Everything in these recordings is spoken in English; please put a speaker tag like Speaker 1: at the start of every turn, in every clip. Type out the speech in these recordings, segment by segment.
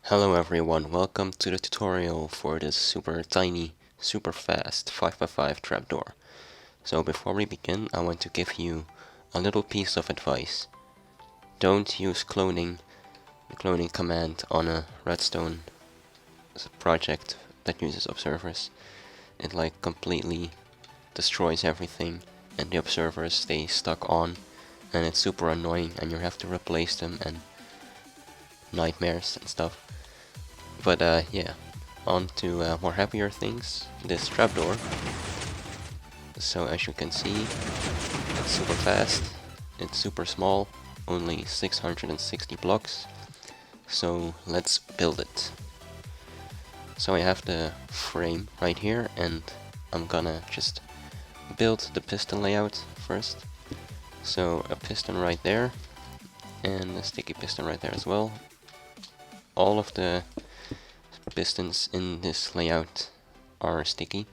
Speaker 1: Hello everyone, welcome to the tutorial for this super tiny, super fast 5x5 trapdoor. So before we begin, I want to give you a little piece of advice. Don't use the cloning command on a redstone project that uses observers. It like completely destroys everything and the observers stay stuck on and it's super annoying and you have to replace them and nightmares and stuff. But yeah, on to more happier things. This trapdoor. So as you can see, it's super fast, it's super small, only 660 blocks. So let's build it. So I have the frame right here and I'm gonna just build the piston layout first. So a piston right there and a sticky piston right there as well. All of the pistons in this layout are sticky.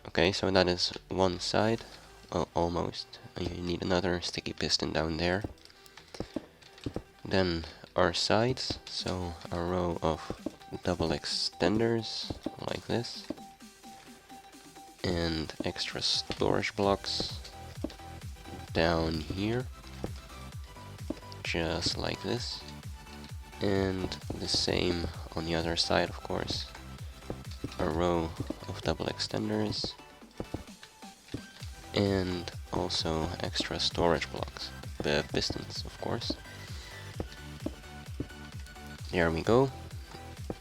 Speaker 1: Okay, so that is one side, well, almost. You need another sticky piston down there. Then our sides, so a row of double extenders like this, and extra storage blocks down here, just like this, and the same on the other side, of course. A row of double extenders and also extra storage blocks, the pistons, of course. There we go.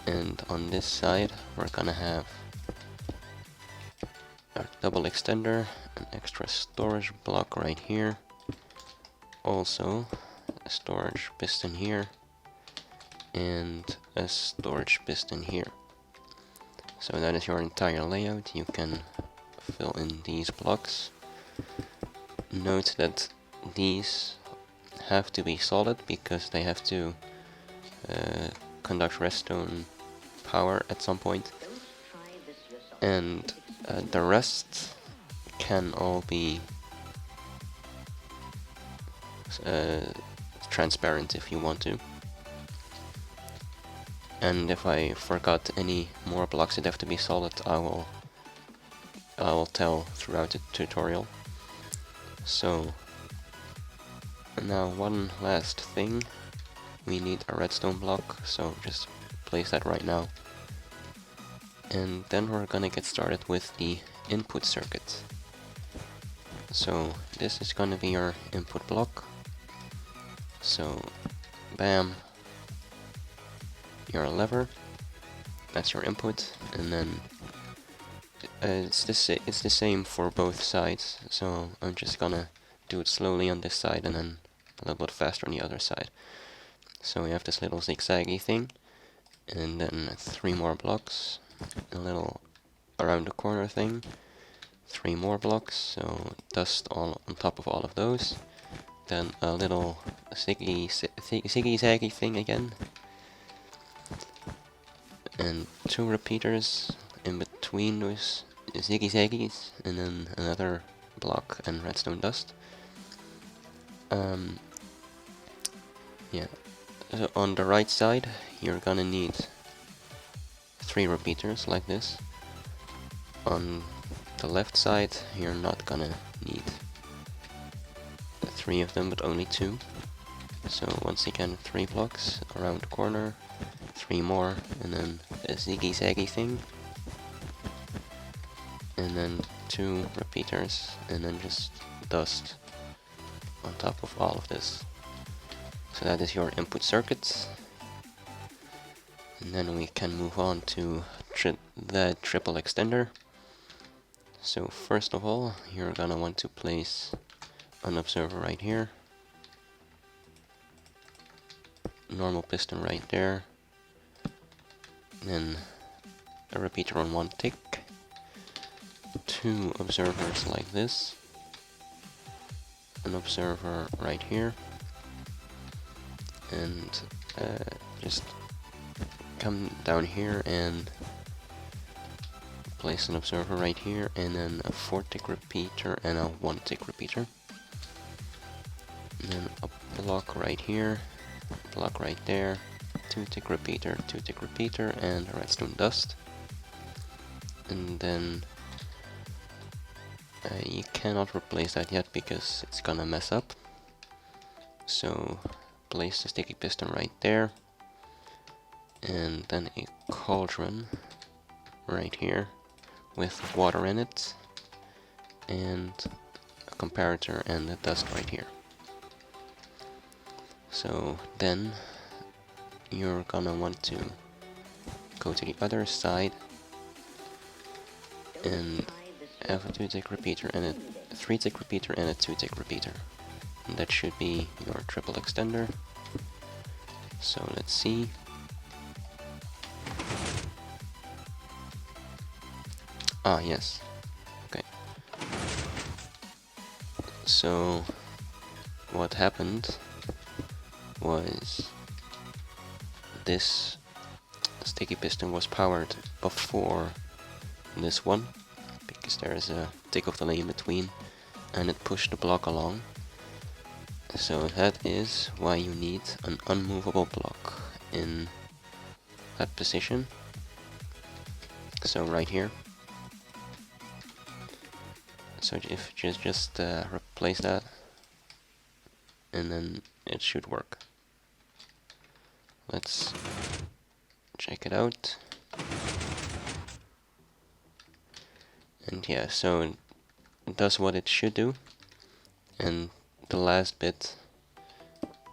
Speaker 1: And on this side we're gonna have a double extender, an extra storage block right here, also a storage piston here, and a storage piston here. So that is your entire layout. You can fill in these blocks. Note that these have to be solid because they have to conduct redstone power at some point. And the rest can all be transparent if you want to. And if I forgot any more blocks that have to be solid, I will tell throughout the tutorial. So now one last thing, we need a redstone block, so just place that right now. And then we're gonna get started with the input circuit. So this is gonna be your input block. So bam, your lever, that's your input, and then it's the same for both sides, so I'm just gonna do it slowly on this side and then a little bit faster on the other side. So we have this little zigzaggy thing, and then 3 more blocks, a little around the corner thing, 3 more blocks, so dust all on top of all of those, then a little ziggy-zaggy thing again, and 2 repeaters in between those ziggy-zaggies, and then another block and redstone dust. Yeah, so on the right side you're gonna need 3 repeaters like this. On the left side you're not gonna need 3 of them, but only 2. So once again 3 blocks around the corner, 3 more, and then a ziggy-zaggy thing, and then 2 repeaters, and then just dust on top of all of this. So that is your input circuit. And then we can move on to the triple extender. So first of all, you're gonna want to place an observer right here, normal piston right there, then a repeater on 1 tick, 2 observers like this, an observer right here, and just come down here and place an observer right here, and then a 4 tick repeater and a 1 tick repeater, and then a block right here, block right there, 2-tick repeater, 2-tick repeater, and redstone dust. And then you cannot replace that yet because it's gonna mess up. So place the sticky piston right there, and then a cauldron right here with water in it, and a comparator and the dust right here. So then you're gonna want to go to the other side and have a 2-tick repeater and a 3-tick repeater and a 2-tick repeater. And that should be your triple extender. So let's see. Ah, yes. Okay. So what happened was this sticky piston was powered before this one, because there is a tick of delay in between, and it pushed the block along. So that is why you need an unmovable block in that position. So right here. So if you just replace that, and then it should work. Let's check it out. And yeah, so it does what it should do, and the last bit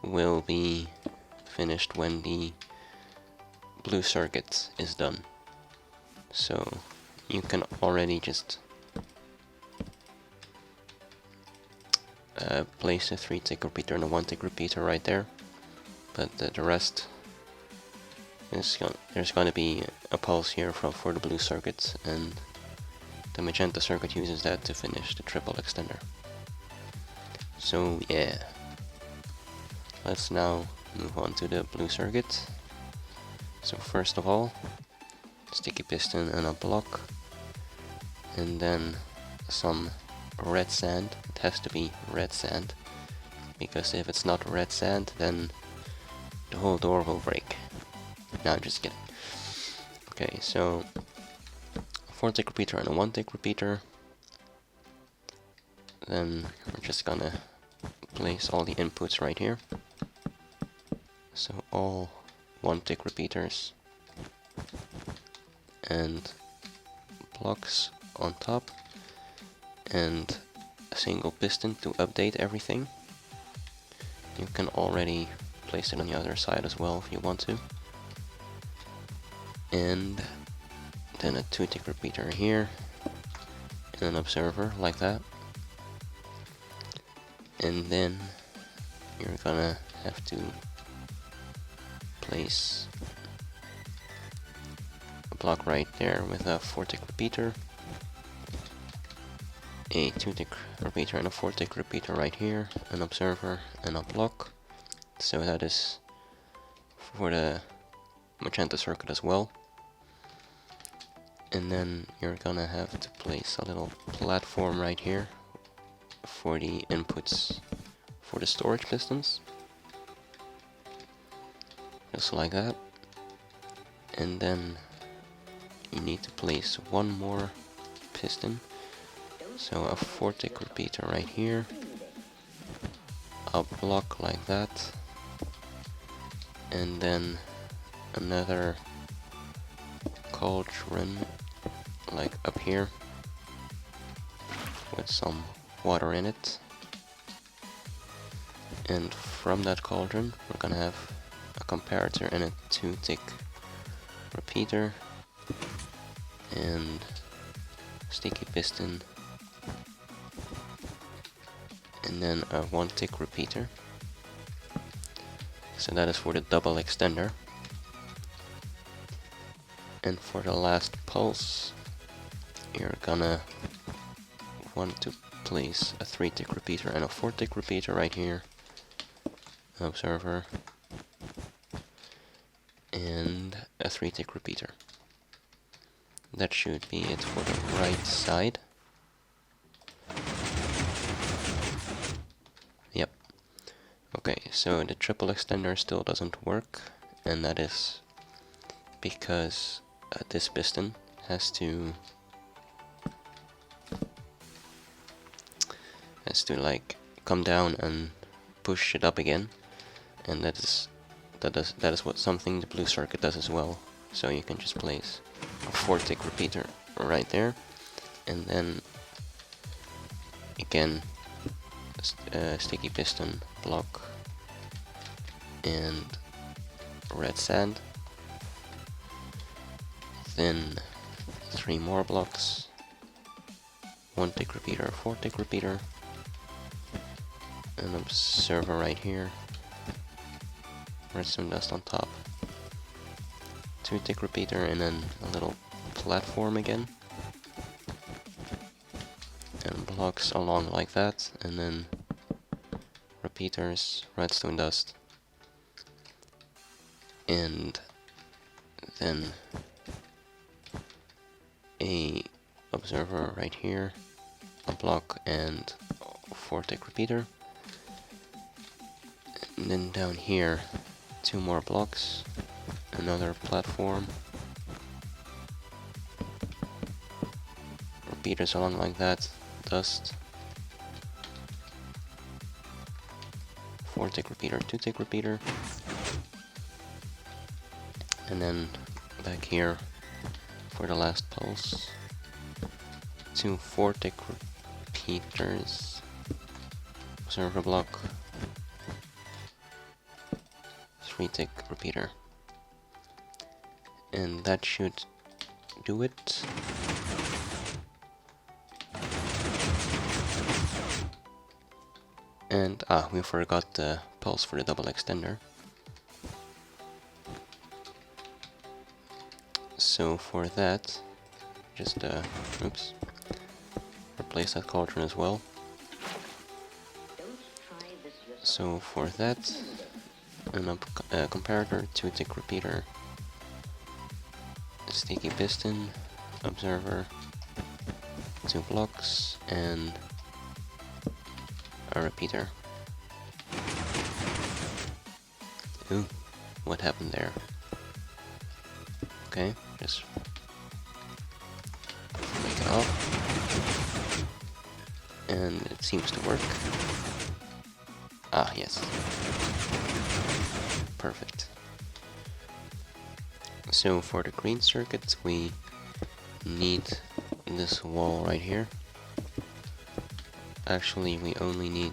Speaker 1: will be finished when the blue circuit is done. So you can already just place a 3-tick repeater and a 1-tick repeater right there, but the rest is there's going to be a pulse here for the blue circuit, and the magenta circuit uses that to finish the triple extender. So yeah, let's now move on to the blue circuit. So first of all, sticky piston and a block, and then some red sand. It has to be red sand, because if it's not red sand, then the whole door will break. No, I'm just kidding. Okay, so 4-tick repeater and a 1-tick repeater. Then we're just gonna place all the inputs right here. So all 1-tick repeaters and blocks on top, and a single piston to update everything. You can already place it on the other side as well if you want to. And then a 2-tick repeater here, and an observer like that. And then you're gonna have to place a block right there with a 4-tick repeater, a 2-tick repeater and a 4-tick repeater right here, an observer and a block. So that is for the magenta circuit as well. And then you're gonna have to place a little platform right here for the inputs for the storage pistons. Just like that. And then you need to place one more piston. So a 4-tick repeater right here, a block like that, and then another cauldron like up here with some water in it. And from that cauldron we're gonna have a comparator and a 2-tick repeater and sticky piston, and then a 1-tick repeater. So that is for the double extender. And for the last pulse, you're gonna want to place a 3-tick repeater and a 4-tick repeater right here, an observer, and a 3-tick repeater. That should be it for the right side. Yep. Okay, so the triple extender still doesn't work, and that is because this piston has to like come down and push it up again, and that is what something the blue circuit does as well. So you can just place a 4-tick repeater right there, and then again sticky piston block and red sand, then 3 more blocks, 1-tick repeater, 4-tick repeater, an observer right here, redstone dust on top, 2-tick repeater, and then a little platform again, and blocks along like that, and then repeaters, redstone dust, and then a observer right here, a block, and 4-tick repeater. And then down here, 2 more blocks, another platform, repeaters along like that, dust, 4-tick repeater, 2-tick repeater, and then back here for the last pulse, 2 4-tick repeaters, observer block, 3-tick repeater, and that should do it. And we forgot the pulse for the double extender. So for that, just oops, replace that cauldron as well. So for that, an comparator, 2-tick repeater, sticky piston, observer, 2 blocks, and a repeater. Ooh, what happened there? Okay, just make it off. And it seems to work. Ah, yes. Perfect. So for the green circuit, we need this wall right here. Actually, we only need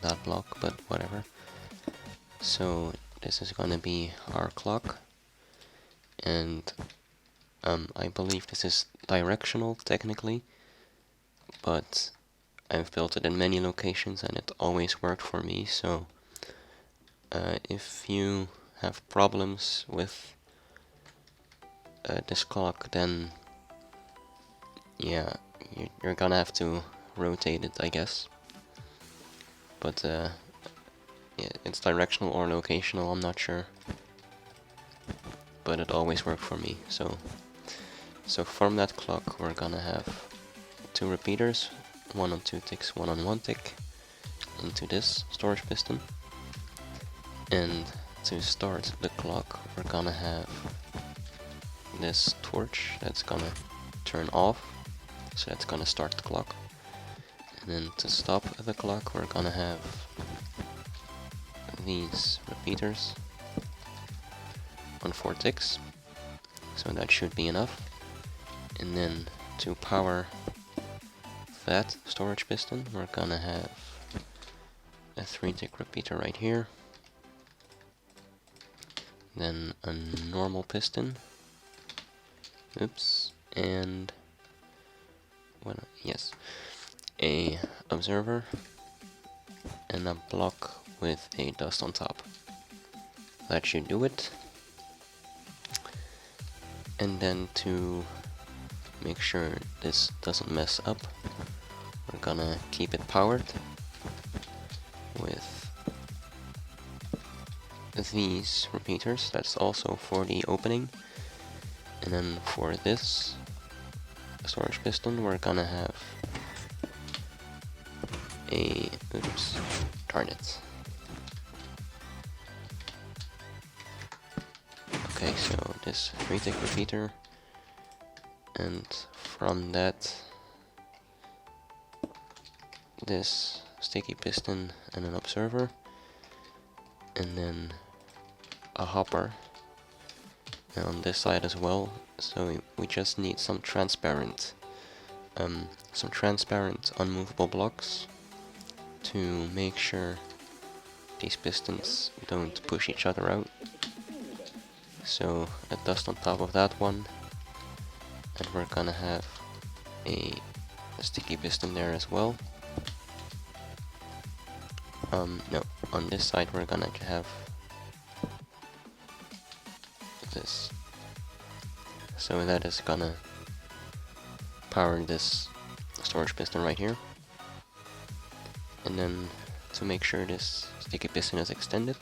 Speaker 1: that block, but whatever. So this is gonna be our clock, and I believe this is directional technically, but I've built it in many locations and it always worked for me. So if you have problems with this clock, then yeah, you're gonna have to rotate it, I guess. But yeah, it's directional or locational, I'm not sure. But it always worked for me. So from that clock, we're gonna have 2 repeaters, 1 on 2 ticks, 1 on 1 tick, into this storage piston. And to start the clock, we're gonna have this torch that's gonna turn off, so that's gonna start the clock. And then to stop the clock, we're gonna have these repeaters on 4 ticks, so that should be enough. And then to power that storage piston, we're gonna have a 3-tick repeater right here, then a normal piston, oops, and yes, a observer, and a block with a dust on top. That should do it. And then to make sure this doesn't mess up, we're gonna keep it powered with these repeaters. That's also for the opening. And then for this storage piston, we're gonna have a, oops, darn it. Okay, so this 3-tick repeater, and from that this sticky piston and an observer, and then a hopper, and on this side as well. So we just need some transparent unmovable blocks to make sure these pistons don't push each other out. So a dust on top of that one, and we're gonna have a sticky piston there as well. No, on this side we're gonna have this. So that is gonna power this storage piston right here. And then to make sure this sticky piston is extended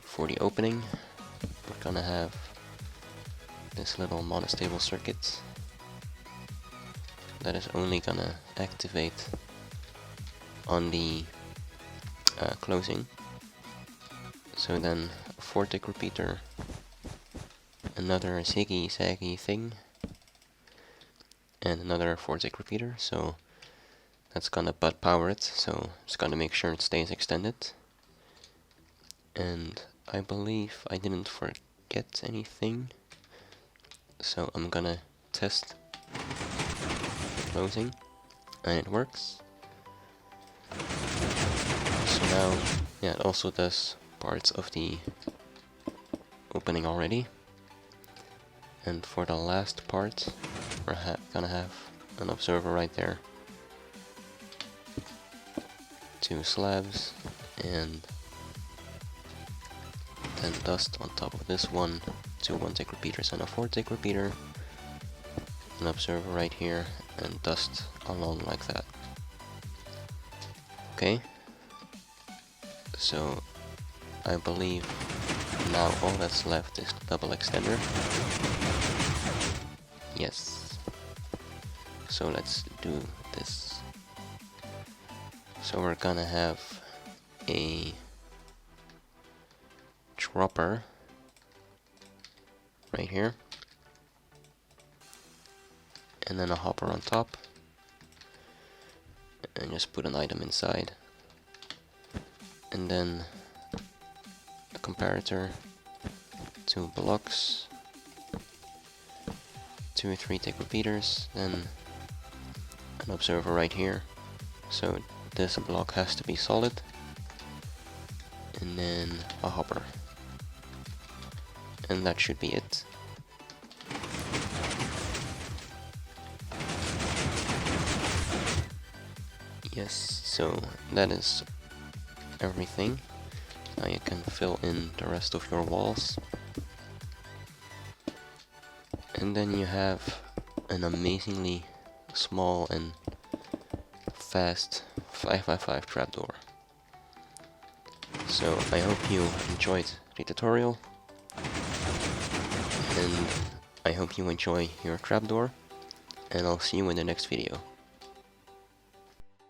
Speaker 1: for the opening, we're gonna have this little monostable circuit that is only gonna activate on the closing. So then a 4-tick repeater, another ziggy-zaggy thing, and another 4-tick repeater. So that's gonna butt power it, so it's gonna make sure it stays extended. And I believe I didn't forget anything, so I'm gonna test closing, and it works. So now, yeah, it also does parts of the opening already. And for the last part, we're gonna have an observer right there, 2 slabs, and then dust on top of this one, 2 1-tick repeaters and a 4-tick repeater, an observer right here, and dust along like that. Okay, so I believe now all that's left is the double extender. Yes, so let's do this. So we're gonna have a dropper right here, and then a hopper on top, and just put an item inside, and then a comparator, 2 blocks, 2 3-tick repeaters, then an observer right here. So this block has to be solid, and then a hopper, and that should be it. Yes, so that is everything. Now you can fill in the rest of your walls, and then you have an amazingly small and fast 5x5 trapdoor. So I hope you enjoyed the tutorial, and I hope you enjoy your trapdoor, and I'll see you in the next video.